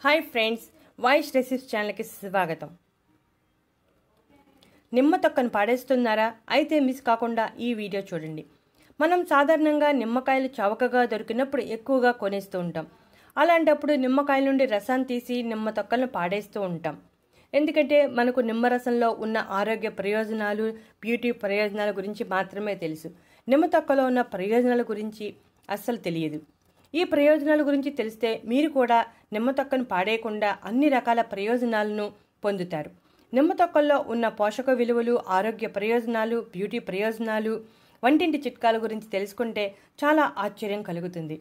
Hi friends, వాయిష్ recipes ఛానల్కి స్వాగతం. నిమ్మ తొక్కను పాడేస్తున్నారా? అయితే మిస్ కాకుండా ఈ వీడియో చూడండి. మనం సాధారణంగా నిమ్మకాయలు చవకగా దొరికినప్పుడు ఎక్కువగా కొనేస్తూ ఉంటాం. అలాంటప్పుడు నిమ్మకాయల నుండి రసాన్ని తీసి నిమ్మ తొక్కలను పాడేస్తూ ఉంటాం. ఎందుకంటే మనకు నిమ్మరసంలో ఉన్న ఆరోగ్య ప్రయోజనాలు, బ్యూటీ ప్రయోజనాల గురించి మాత్రమే తెలుసు. నిమ్మ తొక్కలో ఉన్న ప్రయోజనాల గురించి అస్సలు తెలియదు. ఈ ప్రయోజనాల గురించి తెలిస్తే మీరు కూడా నిమ్మ తొక్కను పాడేయకుండా అన్ని రకాల ప్రయోజనాలను పొందుతారు. నిమ్మ తొక్కల్లో ఉన్న పోషక విలువలు, ఆరోగ్య ప్రయోజనాలు, బ్యూటీ ప్రయోజనాలు, వంటింటి చిట్కాల గురించి తెలుసుకుంటే చాలా ఆశ్చర్యం కలుగుతుంది.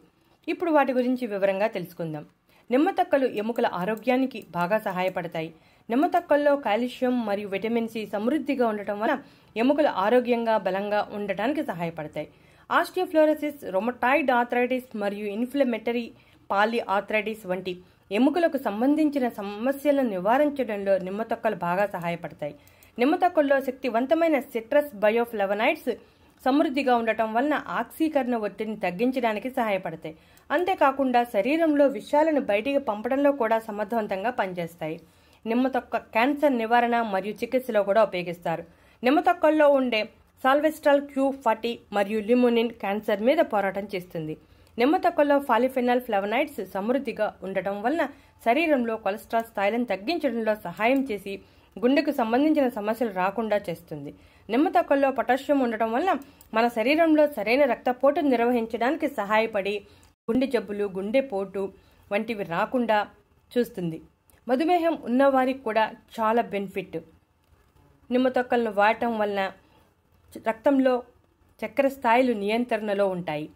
ఇప్పుడు వాటి గురించి వివరంగా తెలుసుకుందాం. నిమ్మ తొక్కలు ఎముకల ఆరోగ్యానికి బాగా సహాయపడతాయి. నిమ్మ తొక్కల్లో కాల్షియం మరియు విటమిన్ సి సమృద్ధిగా ఉండటం వలన ఎముకలు ఆరోగ్యంగా బలంగా ఉండటానికి సహాయపడతాయి. ఆస్టియోఫ్లోరోసిస్, రొమటాయిడ్ ఆర్థరైటిస్ మరియు ఇన్ఫ్లమేటరీ పాలిఆర్థరైటిస్ వంటి ఎముకలకు సంబంధించిన సమస్యలను నివారించడంలో నిమ్మ తొక్కలు బాగా సహాయపడతాయి. నిమ్మ తొక్కల్లో శక్తివంతమైన సిట్రస్ బయోఫ్లవనాయిడ్స్ సమృద్ధిగా ఉండటం వలన ఆక్సీకరణ ఒత్తిడిని తగ్గించడానికి సహాయపడతాయి. అంతేకాకుండా శరీరంలో విషాలను బయటికి పంపడంలో కూడా సమర్థవంతంగా పనిచేస్తాయి. నిమ్మ తొక్క క్యాన్సర్ నివారణ మరియు చికిత్సలో కూడా ఉపయోగిస్తారు. నిమ్మ తొక్కల్లో ఉండే సాల్వెస్ట్రాల్ Q40 మరియు లిమోనిన్ క్యాన్సర్ మీద పోరాటం చేస్తుంది. నిమ్మ తొక్కల్లో పాలిఫెనాల్ ఫ్లవనాయిడ్స్ సమృద్ధిగా ఉండటం వలన శరీరంలో కొలెస్ట్రాల్ స్థాయిలను తగ్గించడంలో సహాయం చేసి గుండెకు సంబంధించిన సమస్యలు రాకుండా చేస్తుంది. నిమ్మ తొక్కల్లో పొటాషియం ఉండటం వలన మన శరీరంలో సరైన రక్తపోటు నిర్వహించడానికి సహాయపడి గుండె జబ్బులు, గుండెపోటు వంటివి రాకుండా చూస్తుంది. మధుమేహం ఉన్నవారికి కూడా చాలా బెనిఫిట్. నిమ్మ తొక్కలను వాడటం వలన రక్తంలో చక్కెర స్థాయిలు నియంత్రణలో ఉంటాయి.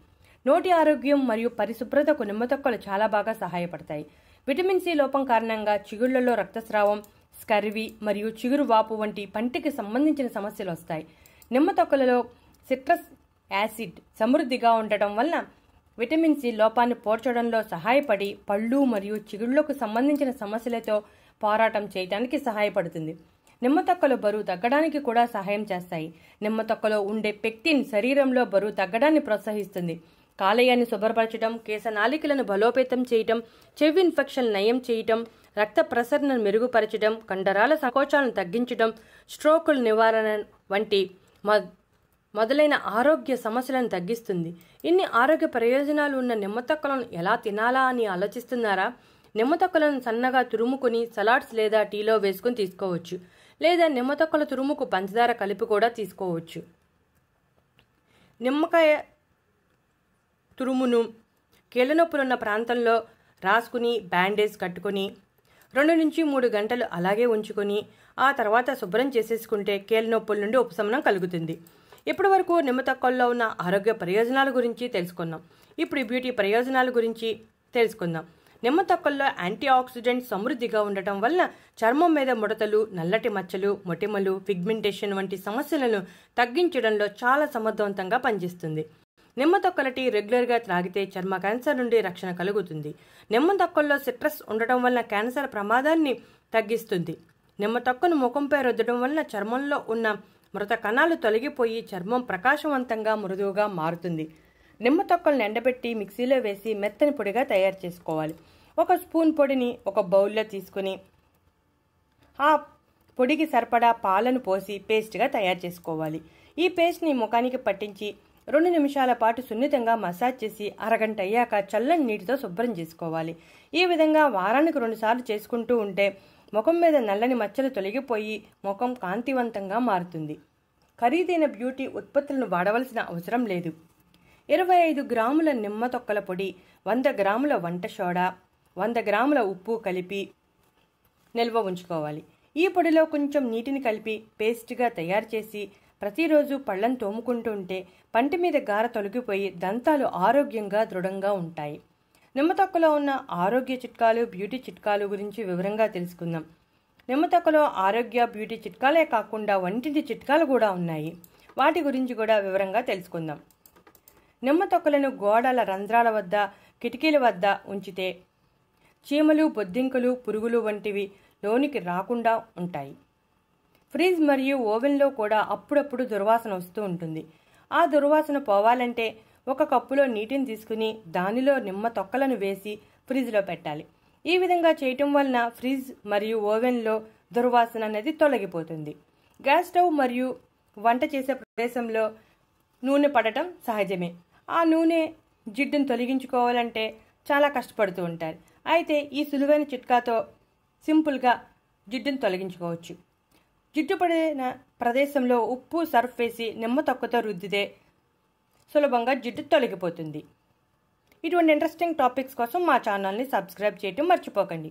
నోటి ఆరోగ్యం మరియు పరిశుభ్రతకు నిమ్మ తొక్కలు చాలా బాగా సహాయపడతాయి. విటమిన్ సి లోపం కారణంగా చిగుళ్లలో రక్తస్రావం, స్కర్వీ మరియు చిగురు వాపు వంటి పంటికి సంబంధించిన సమస్యలు వస్తాయి. నిమ్మ తొక్కలలో సిట్రస్ యాసిడ్ సమృద్ధిగా ఉండటం వలన విటమిన్ సి లోపాన్ని పోర్చడంలో సహాయపడి పళ్ళు మరియు చిగుళ్లకు సంబంధించిన సమస్యలతో పోరాటం చేయడానికి సహాయపడుతుంది. నిమ్మ తొక్కలు బరువు తగ్గడానికి కూడా సహాయం చేస్తాయి. నిమ్మ తొక్కలో ఉండే పెక్టిన్ శరీరంలో బరువు తగ్గడాన్ని ప్రోత్సహిస్తుంది. కాలేయాన్ని శుభ్రపరచడం, కేశనాళికలను బలోపేతం చేయటం, చెవి ఇన్ఫెక్షన్ నయం చేయటం, రక్త ప్రసరణను మెరుగుపరచడం, కండరాల సంకోచాలను తగ్గించడం, స్ట్రోకుల నివారణ వంటి మొదలైన ఆరోగ్య సమస్యలను తగ్గిస్తుంది. ఇన్ని ఆరోగ్య ప్రయోజనాలు ఉన్న నిమ్మ తొక్కలను ఎలా తినాలా అని ఆలోచిస్తున్నారా? నిమ్మ తొక్కలను సన్నగా తురుముకొని సలాడ్స్ లేదా టీలో వేసుకుని తీసుకోవచ్చు. లేదా నిమ్మ తొక్కల తురుముకు పంచదార కలిపి కూడా తీసుకోవచ్చు. నిమ్మకాయ తురుమును కీళ్ళనొప్పులున్న ప్రాంతంలో రాసుకుని బ్యాండేజ్ కట్టుకొని 2 నుంచి 3 గంటలు అలాగే ఉంచుకొని ఆ తర్వాత శుభ్రం చేసేసుకుంటే కీళ్ళనొప్పుల నుండి ఉపశమనం కలుగుతుంది. ఇప్పటి వరకు నిమ్మ తొక్కల్లో ఉన్న ఆరోగ్య ప్రయోజనాల గురించి తెలుసుకున్నాం. ఇప్పుడు బ్యూటీ ప్రయోజనాల గురించి తెలుసుకుందాం. నిమ్మ తొక్కల్లో యాంటీ ఆక్సిడెంట్స్ సమృద్ధిగా ఉండటం వలన చర్మం మీద ముడతలు, నల్లటి మచ్చలు, మొటిమలు, పిగ్మెంటేషన్ వంటి సమస్యలను తగ్గించడంలో చాలా సమర్థవంతంగా పనిచేస్తుంది. నిమ్మ తొక్కల టీ రెగ్యులర్గా త్రాగితే చర్మ క్యాన్సర్ నుండి రక్షణ కలుగుతుంది. నిమ్మ తొక్కల్లో సిట్రస్ ఉండటం వలన క్యాన్సర్ ప్రమాదాన్ని తగ్గిస్తుంది. నిమ్మ తొక్కను ముఖంపై రుద్దడం వలన చర్మంలో ఉన్న మృత కణాలు తొలగిపోయి చర్మం ప్రకాశవంతంగా, మృదువుగా మారుతుంది. నిమ్మ తొక్కలను ఎండబెట్టి మిక్సీలో వేసి మెత్తని పొడిగా తయారు చేసుకోవాలి. 1 స్పూన్ పొడిని ఒక బౌల్లో తీసుకుని ఆ పొడికి సరిపడా పాలను పోసి పేస్ట్గా తయారు చేసుకోవాలి. ఈ పేస్ట్ని ముఖానికి పట్టించి 2 నిమిషాల పాటు సున్నితంగా మసాజ్ చేసి అరగంట అయ్యాక చల్లని నీటితో శుభ్రం చేసుకోవాలి. ఈ విధంగా వారానికి 2 సార్లు చేసుకుంటూ ఉంటే ముఖం మీద నల్లని మచ్చలు తొలగిపోయి ముఖం కాంతివంతంగా మారుతుంది. ఖరీదైన బ్యూటీ ఉత్పత్తులను వాడవలసిన అవసరం లేదు. 25 గ్రాముల నిమ్మ తొక్కల పొడి, 100 గ్రాముల వంట సోడా, 100 గ్రాముల ఉప్పు కలిపి నిల్వ ఉంచుకోవాలి. ఈ పొడిలో కొంచెం నీటిని కలిపి పేస్ట్గా తయారు చేసి ప్రతిరోజు పళ్ళను తోముకుంటూ ఉంటే పంటి మీద గార తొలగిపోయి దంతాలు ఆరోగ్యంగా, దృఢంగా ఉంటాయి. నిమ్మ తొక్కలో ఉన్న ఆరోగ్య చిట్కాలు, బ్యూటీ చిట్కాలు గురించి వివరంగా తెలుసుకుందాం. నిమ్మ తొక్కలో ఆరోగ్య, బ్యూటీ చిట్కాలే కాకుండా వంటింటి చిట్కాలు కూడా ఉన్నాయి. వాటి గురించి కూడా వివరంగా తెలుసుకుందాం. నిమ్మ తొక్కలను గోడల రంధ్రాల వద్ద, కిటికీల వద్ద ఉంచితే చీమలు, బొద్దింకలు, పురుగులు వంటివి లోనికి రాకుండా ఉంటాయి. ఫ్రిడ్జ్ మరియు ఓవెన్లో కూడా అప్పుడప్పుడు దుర్వాసన వస్తూ ఉంటుంది. ఆ దుర్వాసన పోవాలంటే 1 కప్పులో నీటిని తీసుకుని దానిలో నిమ్మ తొక్కలను వేసి ఫ్రిడ్జ్లో పెట్టాలి. ఈ విధంగా చేయటం వలన ఫ్రిడ్జ్ మరియు ఓవెన్లో దుర్వాసన అనేది తొలగిపోతుంది. గ్యాస్ స్టవ్ మరియు వంట చేసే ప్రదేశంలో నూనె పడటం సహజమే. ఆ నూనె జిడ్డును తొలగించుకోవాలంటే చాలా కష్టపడుతూ ఉంటారు. అయితే ఈ సులువైన చిట్కాతో సింపుల్గా జిడ్డును తొలగించుకోవచ్చు. జిడ్డు పడిన ప్రదేశంలో ఉప్పు, సర్ఫ్ వేసి నిమ్మ తొక్కతో రుద్దితే సులభంగా జిడ్డు తొలగిపోతుంది. ఇటువంటి ఇంట్రెస్టింగ్ టాపిక్స్ కోసం మా ఛానల్ని సబ్స్క్రైబ్ చేయటం మర్చిపోకండి.